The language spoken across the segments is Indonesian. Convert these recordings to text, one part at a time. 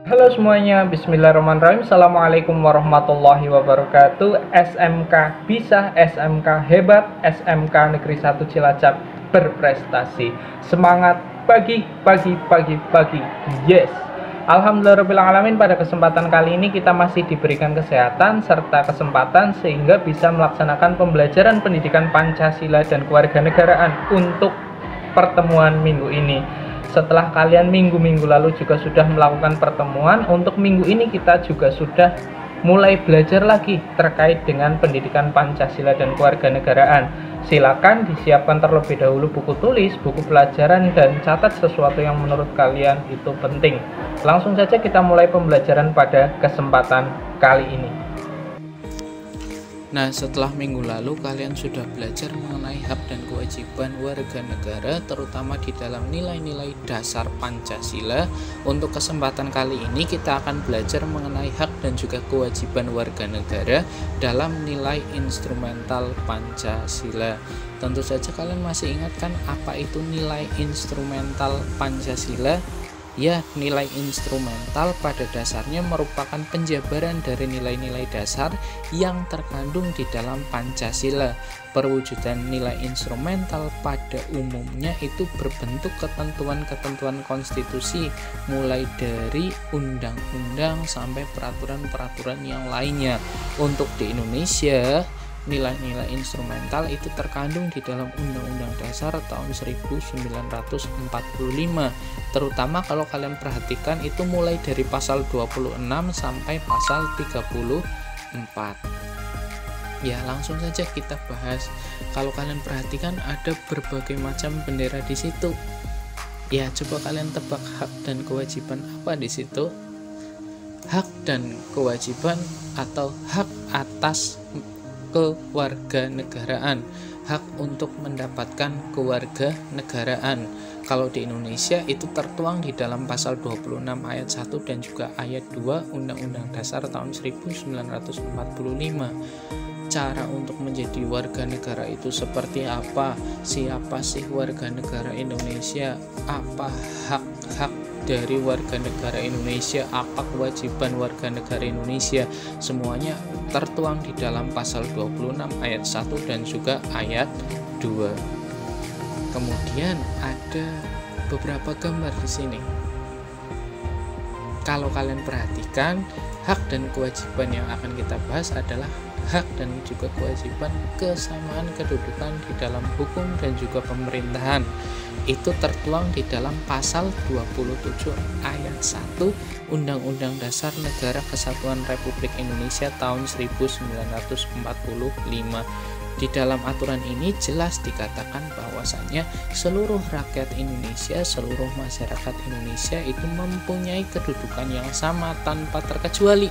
Halo semuanya, bismillahirrahmanirrahim. Assalamualaikum warahmatullahi wabarakatuh. SMK bisa, SMK hebat, SMK Negeri 1 Cilacap berprestasi. Semangat pagi, pagi, pagi, pagi. Yes. Alhamdulillahirrahmanirrahim, pada kesempatan kali ini kita masih diberikan kesehatan serta kesempatan sehingga bisa melaksanakan pembelajaran pendidikan Pancasila dan kewarganegaraan untuk pertemuan minggu ini. Setelah kalian minggu-minggu lalu juga sudah melakukan pertemuan, untuk minggu ini kita juga sudah mulai belajar lagi terkait dengan pendidikan Pancasila dan kewarganegaraan. Silakan disiapkan terlebih dahulu buku tulis, buku pelajaran, dan catat sesuatu yang menurut kalian itu penting. Langsung saja kita mulai pembelajaran pada kesempatan kali ini. Nah, setelah minggu lalu kalian sudah belajar mengenai hak dan kewajiban warga negara, terutama di dalam nilai-nilai dasar Pancasila. Untuk kesempatan kali ini kita akan belajar mengenai hak dan juga kewajiban warga negara dalam nilai instrumental Pancasila. Tentu saja kalian masih ingat kan apa itu nilai instrumental Pancasila? Ya, nilai instrumental pada dasarnya merupakan penjabaran dari nilai-nilai dasar yang terkandung di dalam Pancasila. Perwujudan nilai instrumental pada umumnya itu berbentuk ketentuan-ketentuan konstitusi, mulai dari undang-undang sampai peraturan-peraturan yang lainnya. Untuk di Indonesia, nilai-nilai instrumental itu terkandung di dalam Undang-Undang Dasar tahun 1945. Terutama kalau kalian perhatikan itu mulai dari pasal 26 sampai pasal 34. Ya, langsung saja kita bahas. Kalau kalian perhatikan ada berbagai macam bendera di situ. Ya, coba kalian tebak hak dan kewajiban apa di situ? Hak dan kewajiban atau hak atas kewarganegaraan, hak untuk mendapatkan kewarganegaraan. Kalau di Indonesia itu tertuang di dalam pasal 26 ayat 1 dan juga ayat 2 Undang-Undang Dasar tahun 1945. Cara untuk menjadi warga negara itu seperti apa? Siapa sih warga negara Indonesia? Apa hak-hak dari warga negara Indonesia? Apa kewajiban warga negara Indonesia? Semuanya tertuang di dalam pasal 26 ayat 1 dan juga ayat 2. Kemudian ada beberapa gambar di sini. Kalau kalian perhatikan, hak dan kewajiban yang akan kita bahas adalah hak dan juga kewajiban kesamaan kedudukan di dalam hukum dan juga pemerintahan. Itu tertuang di dalam pasal 27 ayat 1 Undang-Undang Dasar Negara Kesatuan Republik Indonesia tahun 1945. Di dalam aturan ini jelas dikatakan bahwasannya seluruh rakyat Indonesia, seluruh masyarakat Indonesia itu mempunyai kedudukan yang sama tanpa terkecuali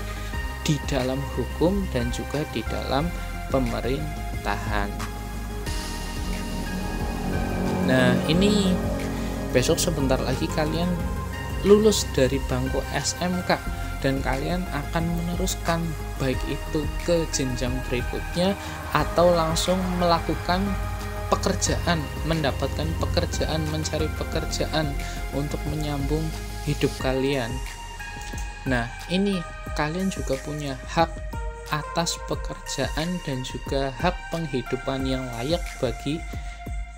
di dalam hukum dan juga di dalam pemerintahan. Nah, ini besok sebentar lagi kalian lulus dari bangku SMK dan kalian akan meneruskan baik itu ke jenjang berikutnya atau langsung melakukan pekerjaan, mendapatkan pekerjaan, mencari pekerjaan untuk menyambung hidup kalian. Nah, ini kalian juga punya hak atas pekerjaan dan juga hak penghidupan yang layak bagi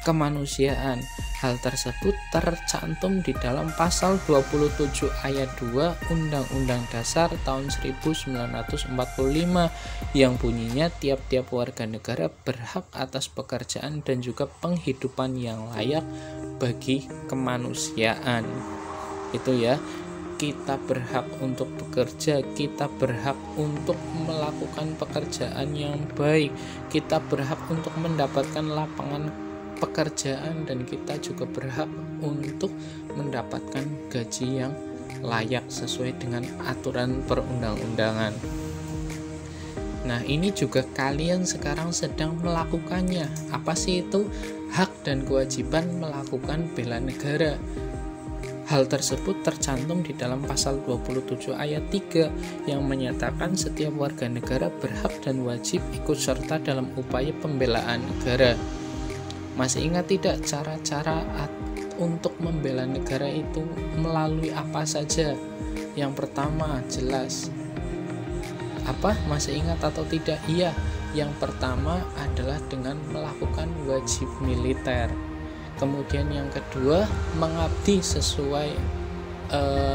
kemanusiaan. Hal tersebut tercantum di dalam pasal 27 ayat 2 Undang-Undang Dasar tahun 1945 yang bunyinya tiap-tiap warga negara berhak atas pekerjaan dan juga penghidupan yang layak bagi kemanusiaan. Itu ya, kita berhak untuk bekerja, kita berhak untuk melakukan pekerjaan yang baik, kita berhak untuk mendapatkan lapangan pekerjaan, dan kita juga berhak untuk mendapatkan gaji yang layak sesuai dengan aturan perundang-undangan. Nah, ini juga kalian sekarang sedang melakukannya. Apa sih itu? Hak dan kewajiban melakukan bela negara. Hal tersebut tercantum di dalam pasal 27 ayat 3 yang menyatakan setiap warga negara berhak dan wajib ikut serta dalam upaya pembelaan negara. Masih ingat tidak cara-cara untuk membela negara itu melalui apa saja? Yang pertama jelas. Apa? Masih ingat atau tidak? Iya. Yang pertama adalah dengan melakukan wajib militer. Kemudian yang kedua, mengabdi sesuai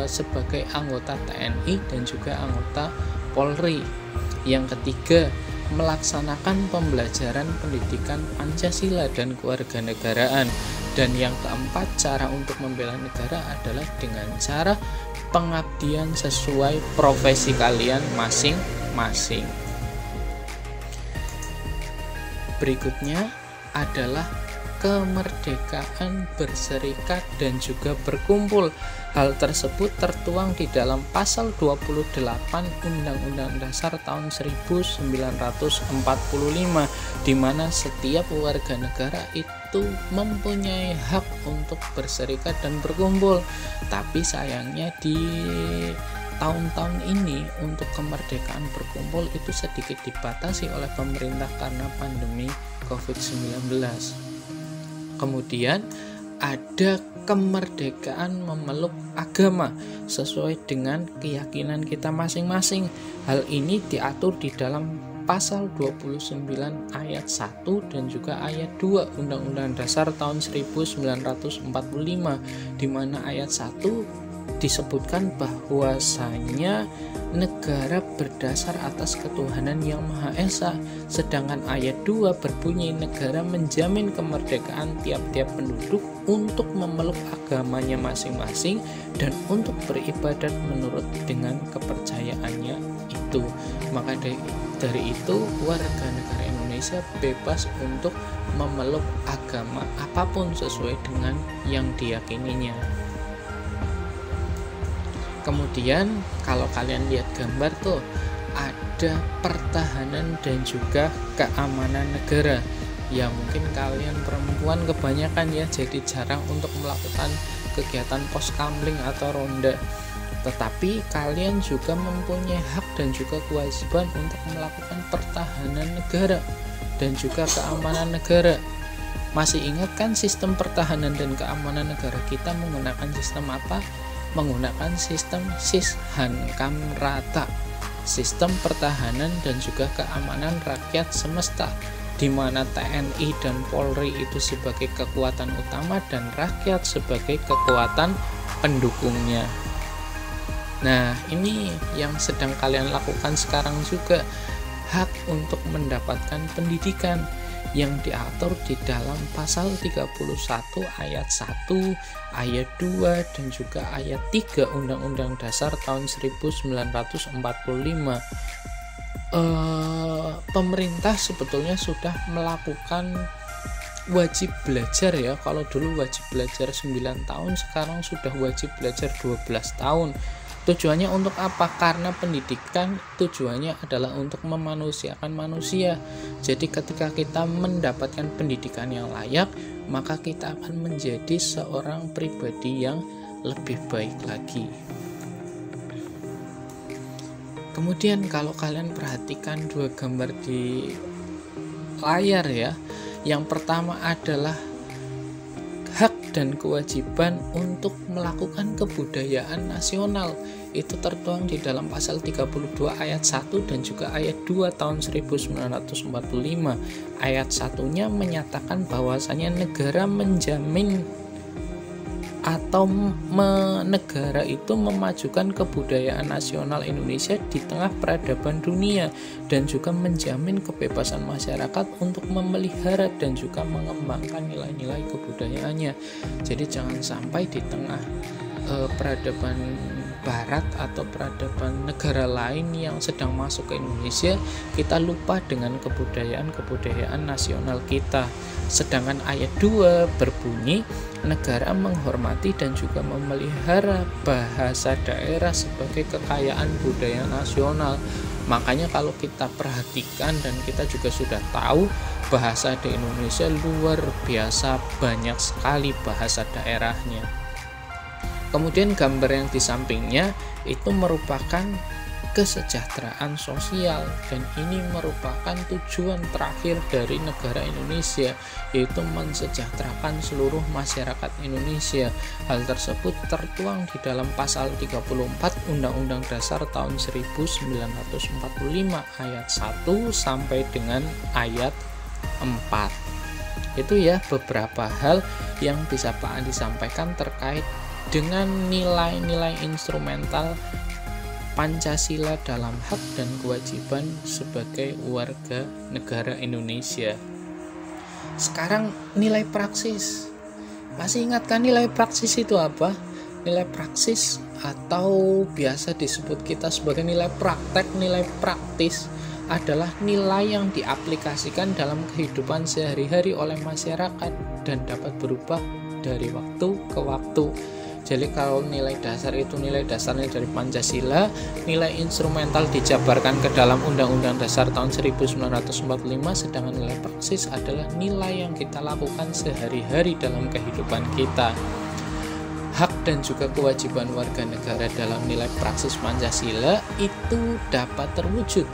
sebagai anggota TNI dan juga anggota Polri. Yang ketiga, melaksanakan pembelajaran pendidikan Pancasila dan kewarganegaraan. Dan yang keempat, cara untuk membela negara adalah dengan cara pengabdian sesuai profesi kalian masing-masing. Berikutnya adalah kemerdekaan berserikat dan juga berkumpul. Hal tersebut tertuang di dalam pasal 28 Undang-Undang Dasar tahun 1945, di mana setiap warga negara itu mempunyai hak untuk berserikat dan berkumpul. Tapi sayangnya di tahun-tahun ini untuk kemerdekaan berkumpul itu sedikit dibatasi oleh pemerintah karena pandemi COVID-19. Kemudian ada kemerdekaan memeluk agama sesuai dengan keyakinan kita masing-masing. Hal ini diatur di dalam pasal 29 ayat 1 dan juga ayat 2 Undang-Undang Dasar tahun 1945, di mana ayat 1 disebutkan bahwasanya negara berdasar atas ketuhanan yang Maha Esa, sedangkan ayat 2 berbunyi negara menjamin kemerdekaan tiap-tiap penduduk untuk memeluk agamanya masing-masing dan untuk beribadat menurut dengan kepercayaannya itu. Maka dari itu warga negara Indonesia bebas untuk memeluk agama apapun sesuai dengan yang diyakininya. Kemudian kalau kalian lihat gambar tuh ada pertahanan dan juga keamanan negara. Ya mungkin kalian perempuan kebanyakan ya, jadi jarang untuk melakukan kegiatan pos kamling atau ronda. Tetapi kalian juga mempunyai hak dan juga kewajiban untuk melakukan pertahanan negara dan juga keamanan negara. Masih ingat kan sistem pertahanan dan keamanan negara kita menggunakan sistem apa? Menggunakan sistem Sishankamrata, sistem pertahanan dan juga keamanan rakyat semesta, di mana TNI dan Polri itu sebagai kekuatan utama dan rakyat sebagai kekuatan pendukungnya. Nah, ini yang sedang kalian lakukan sekarang juga, hak untuk mendapatkan pendidikan yang diatur di dalam pasal 31 ayat 1, ayat 2 dan juga ayat 3 Undang-Undang Dasar tahun 1945. Pemerintah sebetulnya sudah melakukan wajib belajar ya. Kalau dulu wajib belajar 9 tahun, sekarang sudah wajib belajar 12 tahun. Tujuannya untuk apa? Karena pendidikan tujuannya adalah untuk memanusiakan manusia. Jadi ketika kita mendapatkan pendidikan yang layak, maka kita akan menjadi seorang pribadi yang lebih baik lagi. Kemudian kalau kalian perhatikan dua gambar di layar ya, yang pertama adalah hak dan kewajiban untuk melakukan kebudayaan nasional. Itu tertuang di dalam pasal 32 ayat 1 dan juga ayat 2 tahun 1945. Ayat 1-nya menyatakan bahwasanya negara menjamin atau negara itu memajukan kebudayaan nasional Indonesia di tengah peradaban dunia dan juga menjamin kebebasan masyarakat untuk memelihara dan juga mengembangkan nilai-nilai kebudayaannya. Jadi jangan sampai di tengah peradaban barat atau peradaban negara lain yang sedang masuk ke Indonesia, kita lupa dengan kebudayaan nasional kita. Sedangkan ayat 2 berbunyi negara menghormati dan juga memelihara bahasa daerah sebagai kekayaan budaya nasional. Makanya kalau kita perhatikan dan kita juga sudah tahu bahasa di Indonesia luar biasa banyak sekali bahasa daerahnya. Kemudian gambar yang di sampingnya itu merupakan kesejahteraan sosial, dan ini merupakan tujuan terakhir dari negara Indonesia, yaitu mensejahterakan seluruh masyarakat Indonesia. Hal tersebut tertuang di dalam pasal 34 Undang-Undang Dasar tahun 1945 ayat 1 sampai dengan ayat 4. Itu ya beberapa hal yang bisa Pak Andi sampaikan terkait dengan nilai-nilai instrumental Pancasila dalam hak dan kewajiban sebagai warga negara Indonesia. Sekarang nilai praksis. Masih ingat kan nilai praksis itu apa? Nilai praksis atau biasa disebut kita sebagai nilai praktek, nilai praktis adalah nilai yang diaplikasikan dalam kehidupan sehari-hari oleh masyarakat dan dapat berubah dari waktu ke waktu. Jadi kalau nilai dasar itu nilai dasarnya dari Pancasila, nilai instrumental dijabarkan ke dalam Undang-Undang Dasar tahun 1945, sedangkan nilai praksis adalah nilai yang kita lakukan sehari-hari dalam kehidupan kita. Hak dan juga kewajiban warga negara dalam nilai praksis Pancasila itu dapat terwujud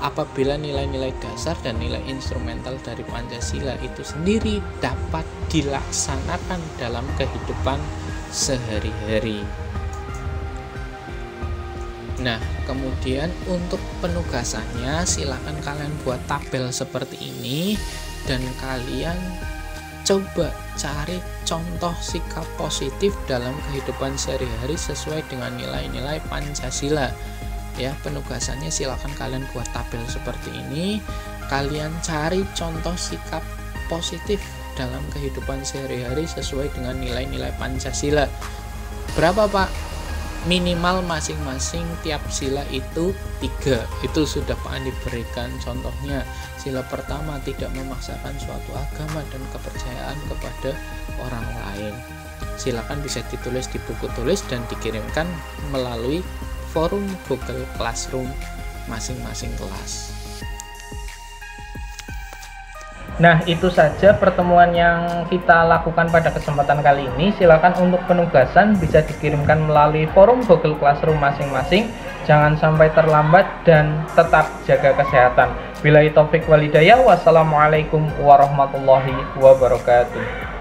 apabila nilai-nilai dasar dan nilai instrumental dari Pancasila itu sendiri dapat dilaksanakan dalam kehidupan sehari-hari. Nah, kemudian untuk penugasannya silakan kalian buat tabel seperti ini dan kalian coba cari contoh sikap positif dalam kehidupan sehari-hari sesuai dengan nilai-nilai Pancasila. Ya, penugasannya silakan kalian buat tabel seperti ini. Kalian cari contoh sikap positif dalam kehidupan sehari-hari sesuai dengan nilai-nilai Pancasila. Berapa Pak? Minimal masing-masing tiap sila itu 3. Itu sudah Pak Andi berikan contohnya. Sila pertama, tidak memaksakan suatu agama dan kepercayaan kepada orang lain. Silakan bisa ditulis di buku tulis dan dikirimkan melalui forum Google Classroom masing-masing kelas. Nah, itu saja pertemuan yang kita lakukan pada kesempatan kali ini. Silakan untuk penugasan bisa dikirimkan melalui forum Google Classroom masing-masing. Jangan sampai terlambat dan tetap jaga kesehatan. Billahi taufik walhidayah. Wassalamualaikum warahmatullahi wabarakatuh.